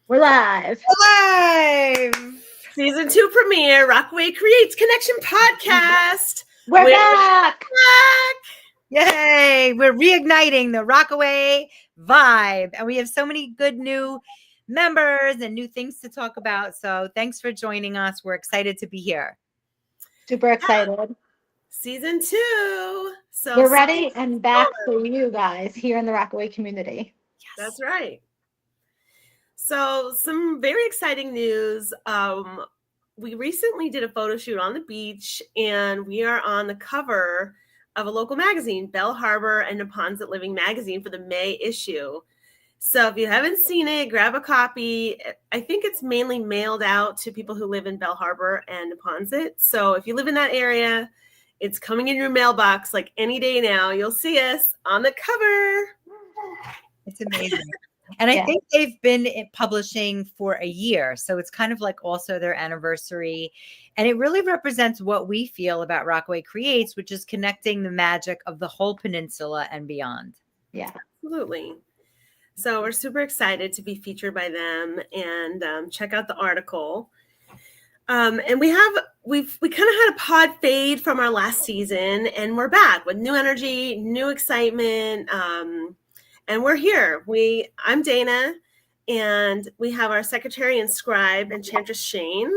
We're live. Live! Season 2 premiere, Rockaway Creates Connection Podcast. We're back! Yay! We're reigniting the Rockaway vibe. And we have so many good new members and new things to talk about. So thanks for joining us. We're excited to be here. Super excited. Season 2. So we're ready and back for you guys here in the Rockaway community. Yes. That's right. So some very exciting news. We recently did a photo shoot on the beach, and we are on the cover of a local magazine, Bell Harbor and Neponset Living magazine, for the May issue. So if you haven't seen it, grab a copy. I think it's mainly mailed out to people who live in Bell Harbor and Neponset. So if you live in that area, it's coming in your mailbox like any day now. You'll see us on the cover. It's amazing. And I think they've been publishing for a year. So it's kind of like also their anniversary. And it really represents what we feel about Rockaway Creates, which is connecting the magic of the whole peninsula and beyond. Yeah, absolutely. So we're super excited to be featured by them, and check out the article. And we kind of had a pod fade from our last season, and we're back with new energy, new excitement. And we're here. I'm Dana, and we have our secretary and scribe, Enchantress Shane,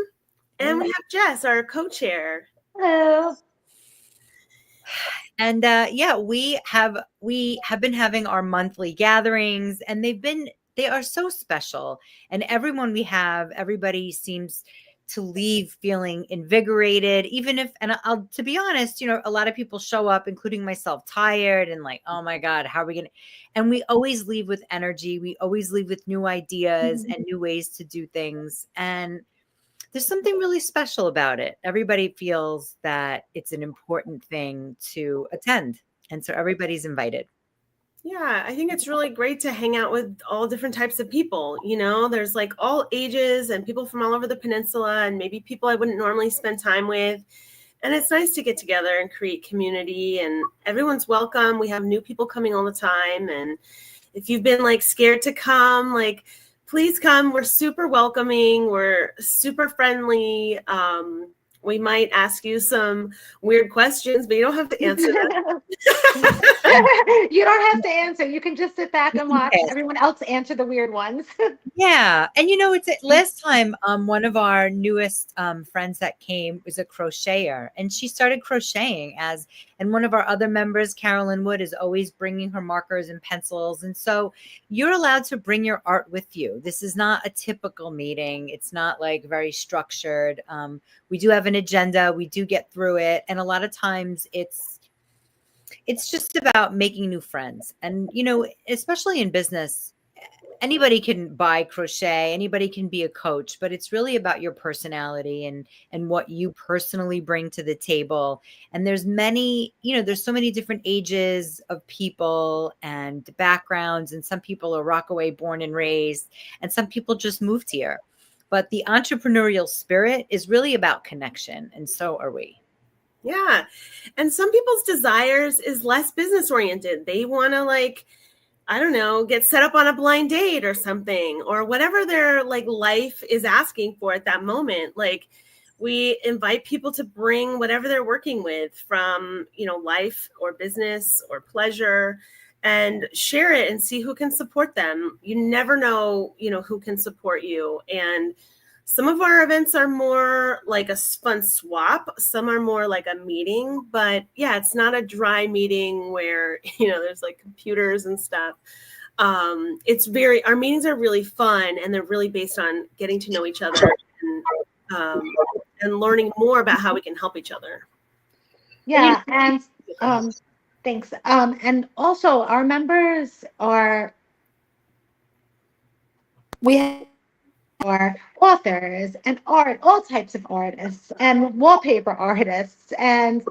and we have Jess, our co-chair. Hello. And we have been having our monthly gatherings, and they are so special. And everybody seems to leave feeling invigorated, even if, and to be honest, a lot of people show up, including myself, tired and like, oh my God, how are we going to, and we always leave with energy. We always leave with new ideas and new ways to do things. And there's something really special about it. Everybody feels that it's an important thing to attend. And so everybody's invited. Yeah, I think it's really great to hang out with all different types of people. There's like all ages and people from all over the peninsula, and maybe people I wouldn't normally spend time with. And it's nice to get together and create community, and everyone's welcome. We have new people coming all the time. And if you've been like scared to come, like, please come. We're super welcoming. We're super friendly. We might ask you some weird questions, but you don't have to answer them. You don't have to answer. You can just sit back and watch everyone else answer the weird ones. Yeah. And it's last time, one of our newest friends that came was a crocheter, and she started crocheting and one of our other members, Carolyn Wood, is always bringing her markers and pencils. And so you're allowed to bring your art with you. This is not a typical meeting. It's not like very structured. We do have an agenda. We do get through it. And a lot of times it's just about making new friends. And, especially in business, anybody can buy crochet, anybody can be a coach, but it's really about your personality and what you personally bring to the table. And there's there's so many different ages of people and backgrounds. And some people are Rockaway born and raised, and some people just moved here. But the entrepreneurial spirit is really about connection. And so are we. Yeah. And some people's desires is less business oriented. They want to get set up on a blind date or something, or whatever their life is asking for at that moment. Like, we invite people to bring whatever they're working with from, life or business or pleasure, and share it and see who can support them. You never know, who can support you. And some of our events are more like a fun swap. Some are more like a meeting, but yeah, it's not a dry meeting where, there's like computers and stuff. Our meetings are really fun, and they're really based on getting to know each other and learning more about how we can help each other. Yeah. And, thanks. And also our members we are authors and all types of artists, and wallpaper artists, and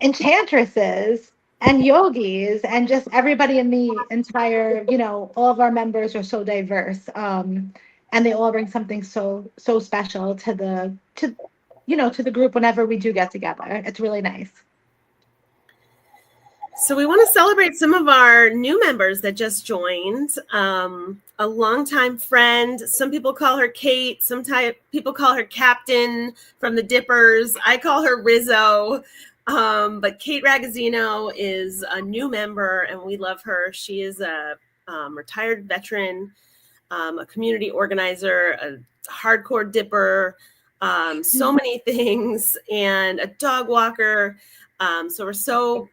enchantresses, and yogis, and just everybody in the entire, all of our members are so diverse, and they all bring something so special to the group whenever we do get together. It's really nice. So we want to celebrate some of our new members that just joined. A longtime friend. Some people call her Kate. People call her Captain from the Dippers. I call her Rizzo. But Kate Ragazzino is a new member, and we love her. She is a retired veteran, a community organizer, a hardcore dipper, so many things, and a dog walker. So we're so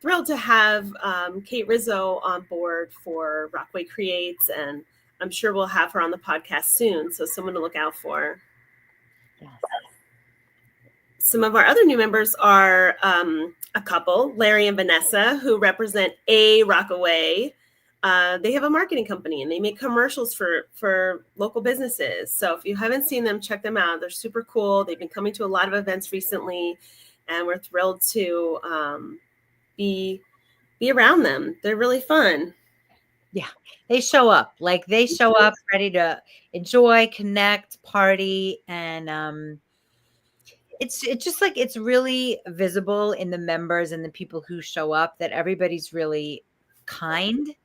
thrilled to have Kate Rizzo on board for Rockaway Creates, and I'm sure we'll have her on the podcast soon. So someone to look out for. Yes. Some of our other new members are a couple, Larry and Vanessa, who represent A Rockaway. They have a marketing company and they make commercials for local businesses. So if you haven't seen them, check them out. They're super cool. They've been coming to a lot of events recently, and we're thrilled to be around them. They're really fun. Yeah, they show up. Like they show up ready to enjoy, connect, party, and it's just like it's really visible in the members and the people who show up that everybody's really kind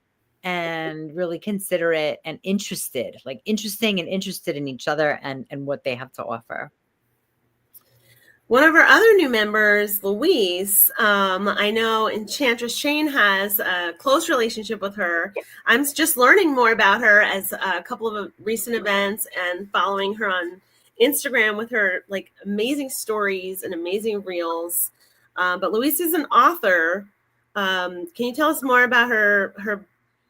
and really considerate and interested, like interesting and interested in each other and what they have to offer. One of our other new members, Louise, I know Enchantress Shane has a close relationship with her. I'm just learning more about her as a couple of recent events and following her on Instagram with her like amazing stories and amazing reels. But Louise is an author. Can you tell us more about her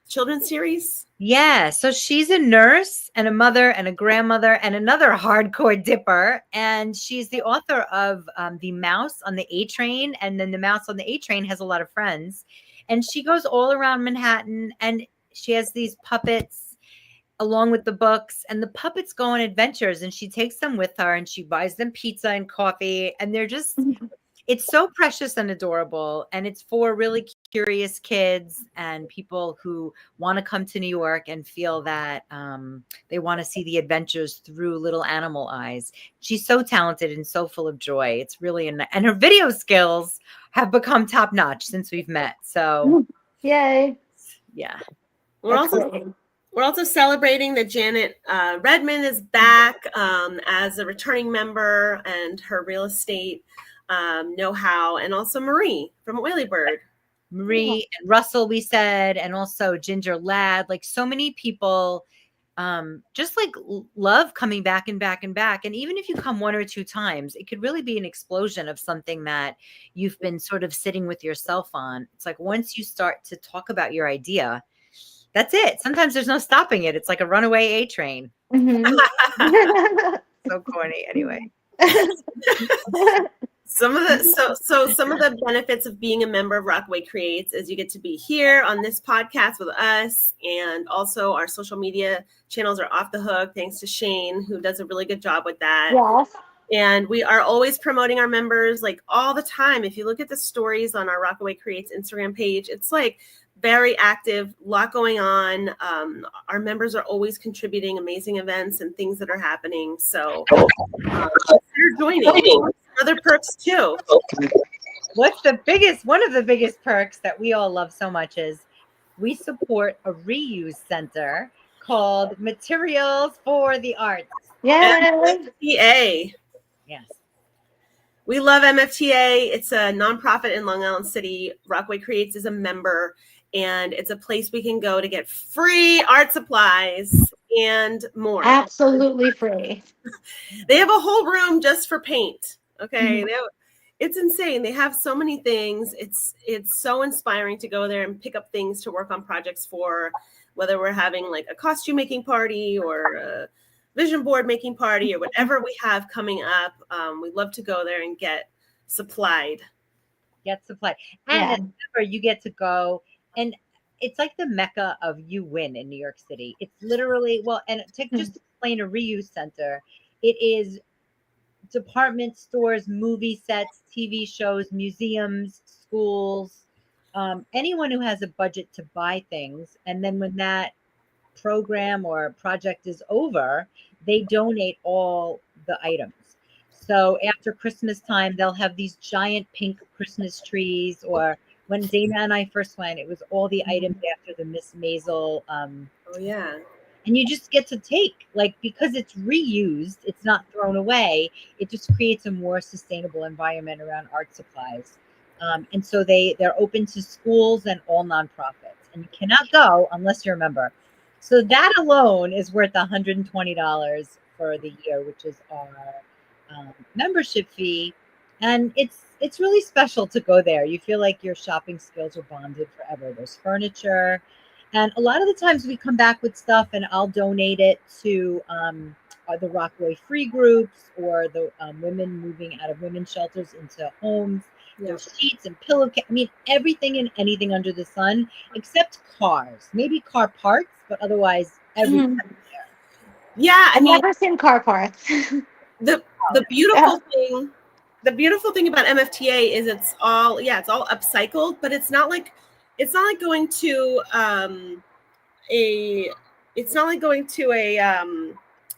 children's series? Yeah, so she's a nurse and a mother and a grandmother and another hardcore dipper, and she's the author of The Mouse on the A Train, and then The Mouse on the A Train has a lot of friends, and she goes all around Manhattan, and she has these puppets along with the books, and the puppets go on adventures, and she takes them with her, and she buys them pizza and coffee, and they're just it's so precious and adorable, and it's for really curious kids and people who want to come to New York and feel that they want to see the adventures through little animal eyes. She's so talented and so full of joy. It's really and her video skills have become top notch since we've met. So, yay! Yeah, we're also celebrating that Janet Redmond is back as a returning member, and her real estate know-how, and also Marie from Oily Bird. Marie and Russell, we said, and also Ginger Ladd, like so many people just like love coming back and back and back. And even if you come one or two times, it could really be an explosion of something that you've been sort of sitting with yourself on. It's like once you start to talk about your idea, that's it. Sometimes there's no stopping it. It's like a runaway A train. Mm-hmm. So corny anyway. Some of the benefits of being a member of Rockaway Creates is you get to be here on this podcast with us, and also our social media channels are off the hook thanks to Shane, who does a really good job with that. Yes. And we are always promoting our members like all the time. If you look at the stories on our Rockaway Creates Instagram page, it's like very active, a lot going on. Our members are always contributing amazing events and things that are happening. So consider joining. Other perks too. One of the biggest perks that we all love so much is we support a reuse center called Materials for the Arts. Yes. MFTA. Yes. We love MFTA. It's a nonprofit in Long Island City. Rockaway Creates is a member, and it's a place we can go to get free art supplies and more. Absolutely free. They have a whole room just for paint. Okay. It's insane. They have so many things. It's so inspiring to go there and pick up things to work on projects for, whether we're having like a costume making party or a vision board making party or whatever we have coming up. We love to go there and get supplied. And remember, you get to go, and it's like the mecca of you win in New York City. It's literally, just to explain a reuse center, it is department stores, movie sets, TV shows, museums, schools, anyone who has a budget to buy things. And then when that program or project is over, they donate all the items. So after Christmas time, they'll have these giant pink Christmas trees or when Dana and I first went, it was all the items after the Miss Maisel. Oh yeah. And you just get to take, like, because it's reused, it's not thrown away. It just creates a more sustainable environment around art supplies. And so they're open to schools and all nonprofits, and you cannot go unless you're a member. So that alone is worth $120 for the year, which is our membership fee. And it's really special to go there. You feel like your shopping skills are bonded forever. There's furniture, and a lot of the times we come back with stuff, and I'll donate it to the Rockaway free groups or the women moving out of women's shelters into homes. There's sheets and pillowcase. I mean, everything and anything under the sun, except cars. Maybe car parts, but otherwise everything. Yeah, I've never seen car parts. the beautiful thing, about MFTA is it's all upcycled, but it's not like going to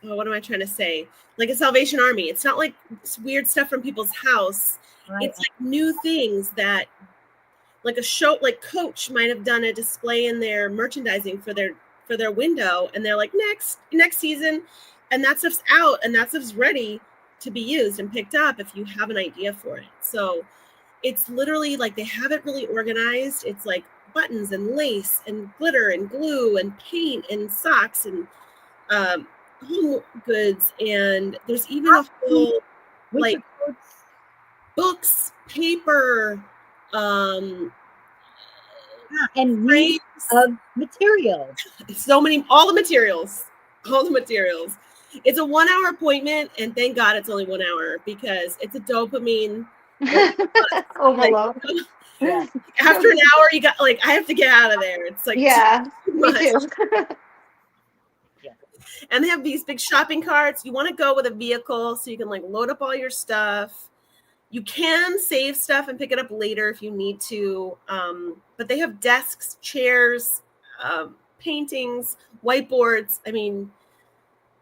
what am I trying to say? Like a Salvation Army. It's not like weird stuff from people's house. Right. It's like new things that, like a show, like Coach might have done a display in their merchandising for their window, and they're like, next season, and that stuff's out and that stuff's ready to be used and picked up if you have an idea for it. So it's literally like they have it really organized. It's like buttons and lace and glitter and glue and paint and socks and home goods, and there's even a whole like books, paper, and reams of materials. So many, all the materials. It's a 1 hour appointment, and thank God it's only 1 hour, because it's a dopamine overload. Yeah. After an hour, you got like, I have to get out of there. It's like, me too. And they have these big shopping carts. You want to go with a vehicle so you can like load up all your stuff. You can save stuff and pick it up later if you need to. But they have desks, chairs, paintings, whiteboards. I mean,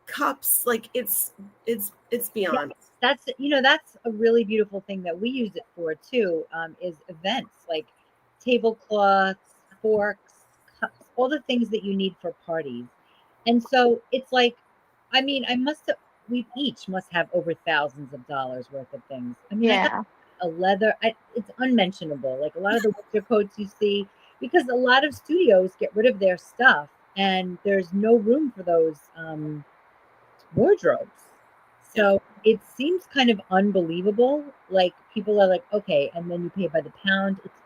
cups. Like it's beyond. Yeah, that's a really beautiful thing that we use it for too. Is events like tablecloths, forks, cups, all the things that you need for parties. And so it's like, I mean, we each must have over thousands of dollars worth of things. I mean, I have a leather, it's unmentionable. Like a lot of the winter coats you see, because a lot of studios get rid of their stuff and there's no room for those wardrobes. So it seems kind of unbelievable. Like people are like, okay, and then you pay by the pound. It's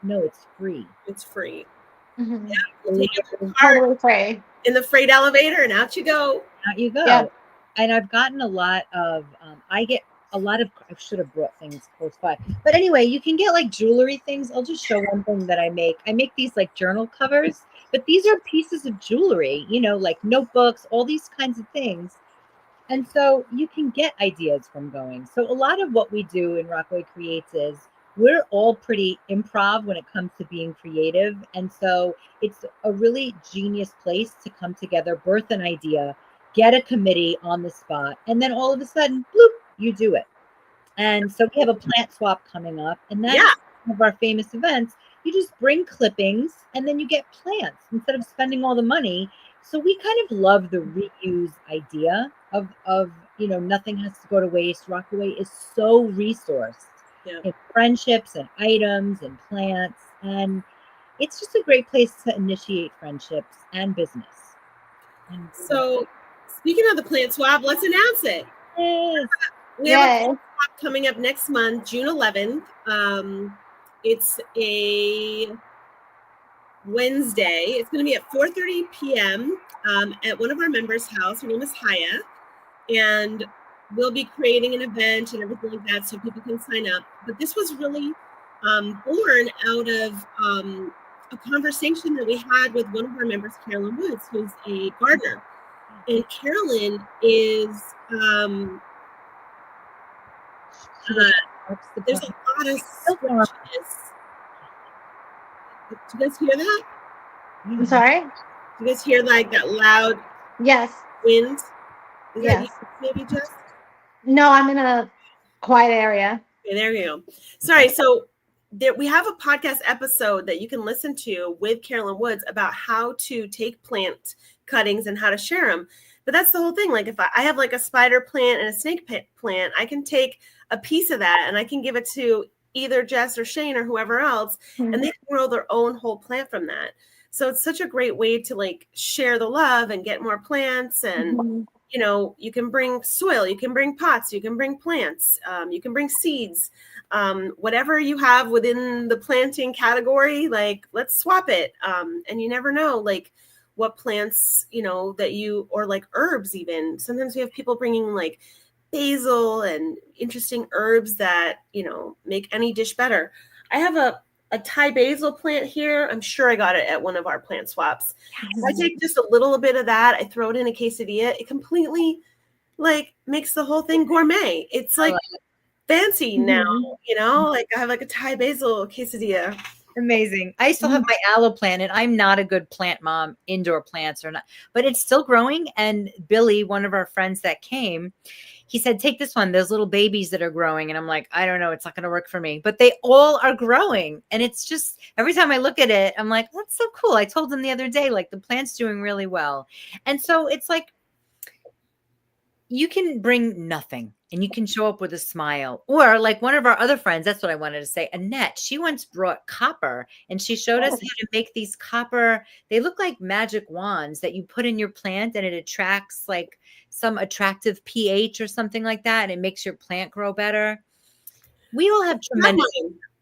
free. It's free. Mm-hmm. Yeah, take your card free in the freight elevator, and out you go. Out you go. Yeah. And I've gotten a lot of. I should have brought things close by, but anyway, you can get like jewelry things. I'll just show one thing that I make. I make these like journal covers, but these are pieces of jewelry. Like notebooks, all these kinds of things. And so you can get ideas from going. So a lot of what we do in Rockaway Creates is we're all pretty improv when it comes to being creative. And so it's a really genius place to come together, birth an idea, get a committee on the spot, and then all of a sudden, bloop, you do it. And so we have a plant swap coming up, and that's one of our famous events. You just bring clippings and then you get plants instead of spending all the money. So we kind of love the reuse idea of nothing has to go to waste. Rockaway is so resourced in friendships and items and plants, and it's just a great place to initiate friendships and business. And so speaking of the plant swap, let's announce it. Yes. We have a plant swap coming up next month, June 11th. It's a Wednesday. It's going to be at 4:30 p.m. At one of our members' house. Her name is Haya, and we'll be creating an event and everything like that so people can sign up. But this was really born out of a conversation that we had with one of our members, Carolyn Woods, who's a gardener. And Carolyn is there's a lot of switches. Do you guys hear that? I'm sorry? Do you guys hear like that loud wind? Is that you, maybe, Jess? No, I'm in a quiet area. Okay, there you go. Sorry. So we have a podcast episode that you can listen to with Carolyn Woods about how to take plant cuttings and how to share them. But that's the whole thing. Like if I have like a spider plant and a snake plant, I can take a piece of that and I can give it to either Jess or Shane or whoever else, and they can grow their own whole plant from that. So it's such a great way to like share the love and get more plants. And, you know, you can bring soil, you can bring pots, you can bring plants, you can bring seeds, whatever you have within the planting category, like let's swap it. And you never know, like what plants, you know, that you, or like herbs even. Sometimes we have people bringing like basil and interesting herbs that, you know, make any dish better. I have a Thai basil plant here. I'm sure I got it at one of our plant swaps. If I take just a little bit of that, I throw it in a quesadilla, it completely like makes the whole thing gourmet. It's like fancy now, you know, like I have like a Thai basil quesadilla. Amazing. I still have my aloe plant, and I'm not a good plant mom, indoor plants or not, but it's still growing. And Billy, one of our friends that came, he said, take this one, those little babies that are growing. And I'm like, I don't know, it's not going to work for me, but they all are growing. And it's just, every time I look at it, I'm like, that's so cool. I told them the other day, like the plant's doing really well. And so it's like, you can bring nothing and you can show up with a smile. Or like one of our other friends, that's what I wanted to say, Annette, she once brought copper and she showed us how to make these copper. They look like magic wands that you put in your plant and it attracts like some attractive pH or something like that. And it makes your plant grow better. We all have tremendous.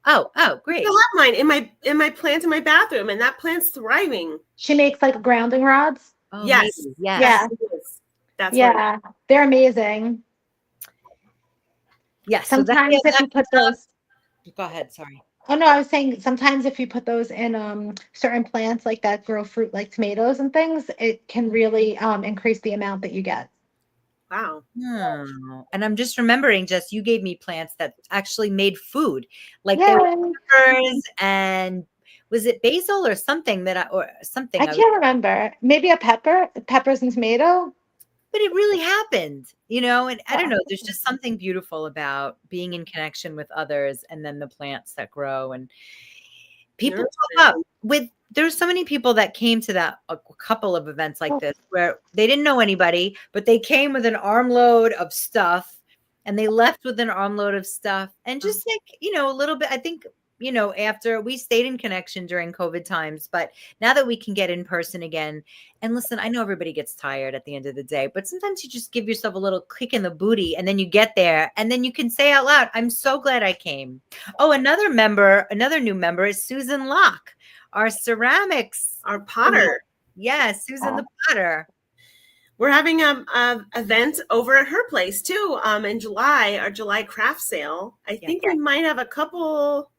Oh, great. I have mine in my plant in my bathroom, and that plant's thriving. She makes like grounding rods. Oh, yes. Yeah. That's they're amazing. Yes. Sometimes if you put those. Go ahead. Sorry. Oh no, I was saying sometimes if you put those in certain plants like that grow fruit like tomatoes and things, it can really increase the amount that you get. Wow. And I'm just remembering, Jess, you gave me plants that actually made food, like they were peppers and was it basil or something I can't remember. Maybe peppers and tomato. But it really happened, you know, and I don't know, there's just something beautiful about being in connection with others and then the plants that grow. And people talk up with, there's so many people that came to that, a couple of events like this where they didn't know anybody, but they came with an armload of stuff and they left with an armload of stuff. And just like, you know, a little bit, I think, you know, after we stayed in connection during COVID times, but now that we can get in person again, and listen, I know everybody gets tired at the end of the day, but sometimes you just give yourself a little kick in the booty and then you get there and then you can say out loud, I'm so glad I came. Oh, another new member is Susan Locke, our ceramics, our potter. Yes, Susan the potter. We're having a event over at her place too in July, our July craft sale. I think we might have a couple.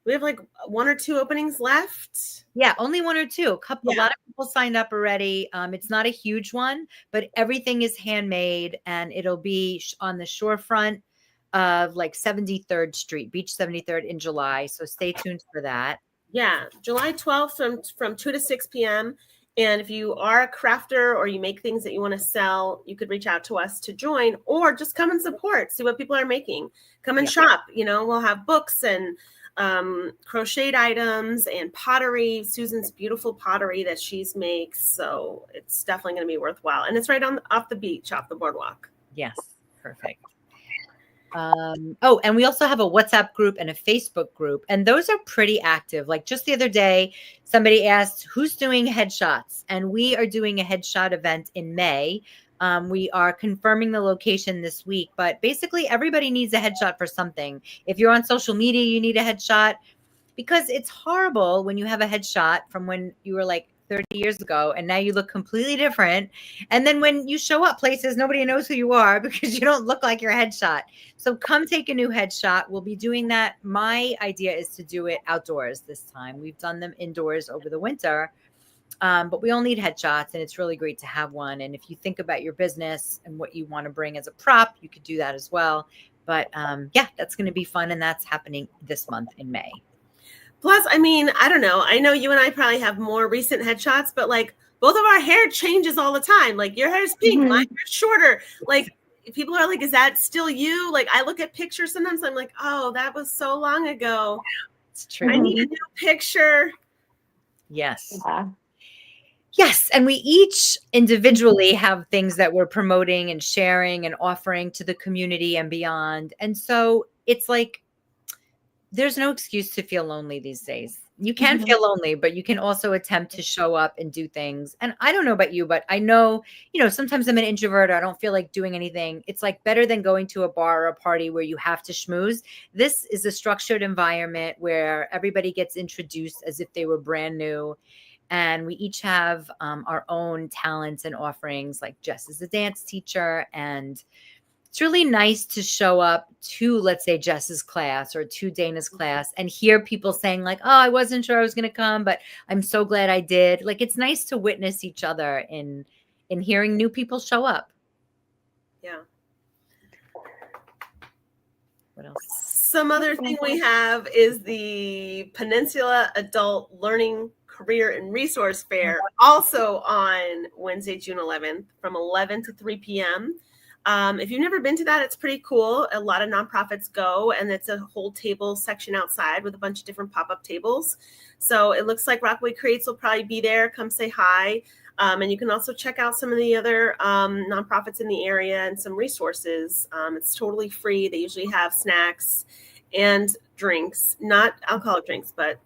We have like 1 or 2 openings left. Yeah, only 1 or 2. A lot of people signed up already. It's not a huge one, but everything is handmade and it'll be on the shorefront of like 73rd Street, Beach 73rd in July. So stay tuned for that. Yeah, July 12th from 2 to 6 p.m. And if you are a crafter or you make things that you want to sell, you could reach out to us to join or just come and support, see what people are making. Come and shop. You know, we'll have books and crocheted items and pottery, Susan's beautiful pottery that she makes. So it's definitely going to be worthwhile. And it's right off the beach, off the boardwalk. Yes. Perfect. And we also have a WhatsApp group and a Facebook group, and those are pretty active. Like just the other day, somebody asked who's doing headshots, and we are doing a headshot event in May. We are confirming the location this week, but basically everybody needs a headshot for something. If you're on social media, you need a headshot because it's horrible when you have a headshot from when you were like 30 years ago and now you look completely different. And then when you show up places, nobody knows who you are because you don't look like your headshot. So come take a new headshot. We'll be doing that. My idea is to do it outdoors this time. We've done them indoors over the winter. But we all need headshots, and it's really great to have one. And if you think about your business and what you want to bring as a prop, you could do that as well. But that's going to be fun. And that's happening this month in May. Plus, I mean, I don't know. I know you and I probably have more recent headshots, but like both of our hair changes all the time. Like your hair is pink, my hair is shorter. Like people are like, is that still you? Like I look at pictures sometimes, I'm like, oh, that was so long ago. It's true. I need a new picture. Yes. Yeah. Yes. And we each individually have things that we're promoting and sharing and offering to the community and beyond. And so it's like, there's no excuse to feel lonely these days. You can feel lonely, but you can also attempt to show up and do things. And I don't know about you, but I know, sometimes I'm an introvert. Or I don't feel like doing anything. It's like better than going to a bar or a party where you have to schmooze. This is a structured environment where everybody gets introduced as if they were brand new. And we each have our own talents and offerings. Like Jess is a dance teacher, and it's really nice to show up to, let's say, Jess's class or to Dana's class and hear people saying like, oh, I wasn't sure I was going to come, but I'm so glad I did. Like, it's nice to witness each other in hearing new people show up. Yeah. What else? Some other thing we have is the Peninsula Adult Learning Career and Resource Fair, also on Wednesday, June 11th from 11 to 3 p.m. If you've never been to that, it's pretty cool. A lot of nonprofits go, and it's a whole table section outside with a bunch of different pop-up tables. So it looks like Rockaway Creates will probably be there. Come say hi. And you can also check out some of the other nonprofits in the area and some resources. It's totally free. They usually have snacks and drinks, not alcoholic drinks, but,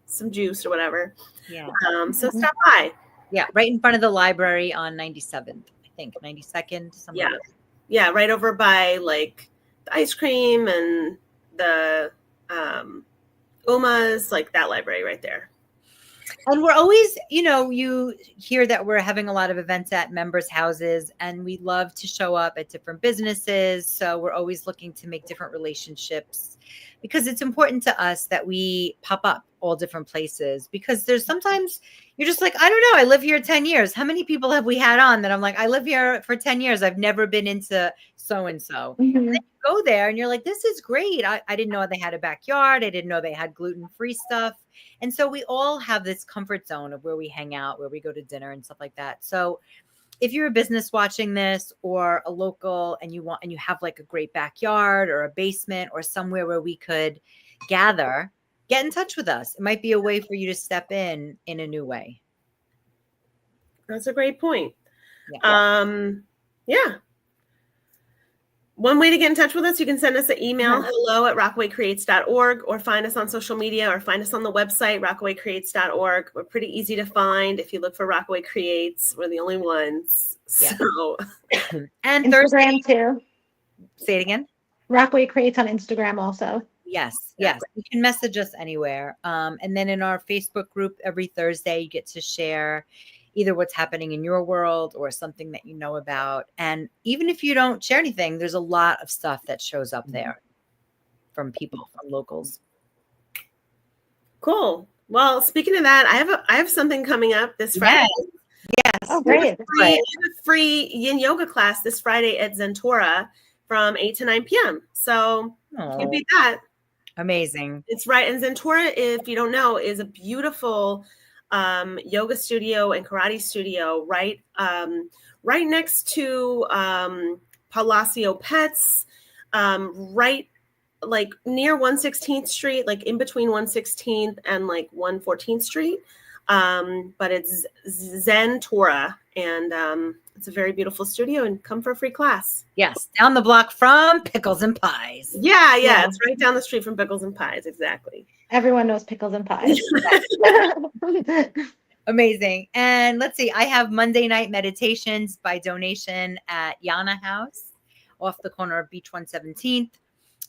some juice or whatever. Yeah. So stop by. Yeah. Right in front of the library on 97th, I think, 92nd. Somewhere. Yeah. Yeah. Right over by like the ice cream and the Uma's, like that library right there. And we're always, you hear that we're having a lot of events at members' houses, and we love to show up at different businesses. So we're always looking to make different relationships, because it's important to us that we pop up all different places, because there's sometimes you're just like, I don't know, I live here 10 years. How many people have we had on that I'm like, I live here for 10 years. I've never been into so-and-so. And then you go there and you're like, this is great. I didn't know they had a backyard. I didn't know they had gluten-free stuff. And so we all have this comfort zone of where we hang out, where we go to dinner and stuff like that. So if you're a business watching this, or a local, and you have like a great backyard or a basement or somewhere where we could gather, get in touch with us. It might be a way for you to step in a new way. That's a great point. Yeah. Yeah. One way to get in touch with us, you can send us an email, hello@rockawaycreates.org, or find us on social media, or find us on the website, rockawaycreates.org. We're pretty easy to find. If you look for Rockaway Creates, we're the only ones. Yeah. So, And Instagram Thursday, too. say it again. Rockaway Creates on Instagram also. Yes. You can message us anywhere. And then in our Facebook group, every Thursday, you get to share either what's happening in your world or something that you know about. And even if you don't share anything, there's a lot of stuff that shows up there from people, from locals. cool. Well, speaking of that, I have something coming up this Friday. Yes. Oh, great. I have a free yin yoga class this Friday at Zentora from 8 to 9 p.m. So you beat that. Amazing. It's right. And Zentora, if you don't know, is a beautiful yoga studio and karate studio right next to Palacio Pets, right like near 116th Street, like in between 116th and like 114th Street. But it's Zentora, and it's a very beautiful studio, and come for a free class. Yes. Down the block from Pickles and Pies. Yeah. It's right down the street from Pickles and Pies. Exactly. Everyone knows pickles and pies. Amazing. And let's see, I have Monday night meditations by donation at Yana House off the corner of Beach 117th.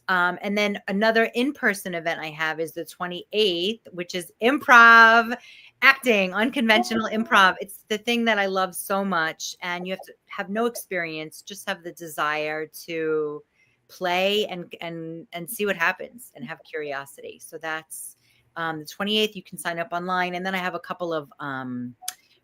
And then another in-person event I have is the 28th, which is improv, acting, unconventional improv. It's the thing that I love so much. And you have to have no experience, just have the desire to play and see what happens and have curiosity. So that's the 28th. You can sign up online. And then I have a couple of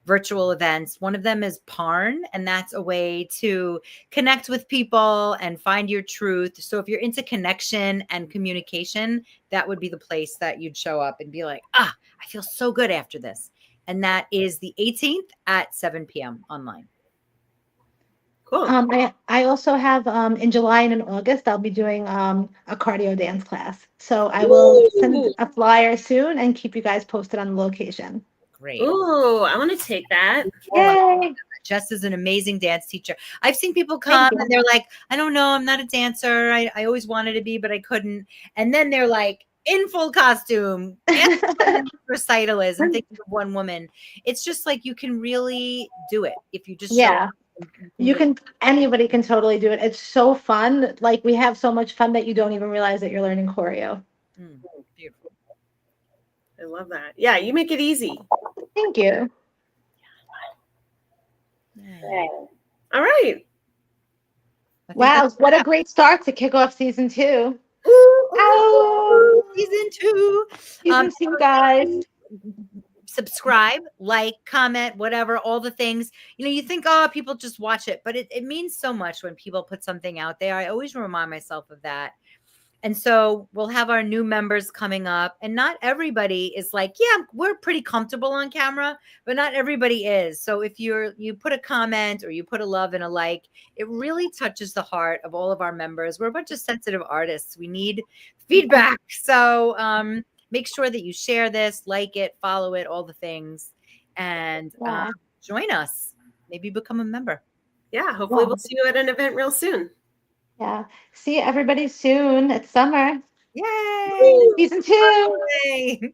virtual events. One of them is Parn, and that's a way to connect with people and find your truth. So if you're into connection and communication, that would be the place that you'd show up and be like, I feel so good after this. And that is the 18th at 7 p.m. online. Cool. I also have in July and in August I'll be doing a cardio dance class. So I will send Ooh. a flyer soon and keep you guys posted on the location. Great. Ooh, I want to take that. Yay! Jess is an amazing dance teacher. I've seen people Thank come you. and they're like, I don't know, I'm not a dancer. I always wanted to be, but I couldn't. And then they're like in full costume. And the recital is and thinking of one woman. It's just like you can really do it if you just show Yeah. up. Anybody can totally do it. It's so fun. Like we have so much fun that you don't even realize that you're learning choreo. Beautiful. I love that. Yeah, you make it easy. Thank you. All right. Wow, what a great start to kick off season 2. Ooh, Oh, Season 2. season 2, guys. Subscribe, like, comment, whatever, all the things. You think, oh, people just watch it, but it means so much when people put something out there. I always remind myself of that. And so we'll have our new members coming up, and not everybody is like, yeah, we're pretty comfortable on camera, but not everybody is. So if you put a comment or you put a love and a like, it really touches the heart of all of our members. We're a bunch of sensitive artists. We need feedback. So make sure that you share this, like it, follow it, all the things, and join us. Maybe become a member. Yeah, hopefully we'll see you at an event real soon. Yeah. See everybody soon. It's summer. Yay! Season 2. Yay.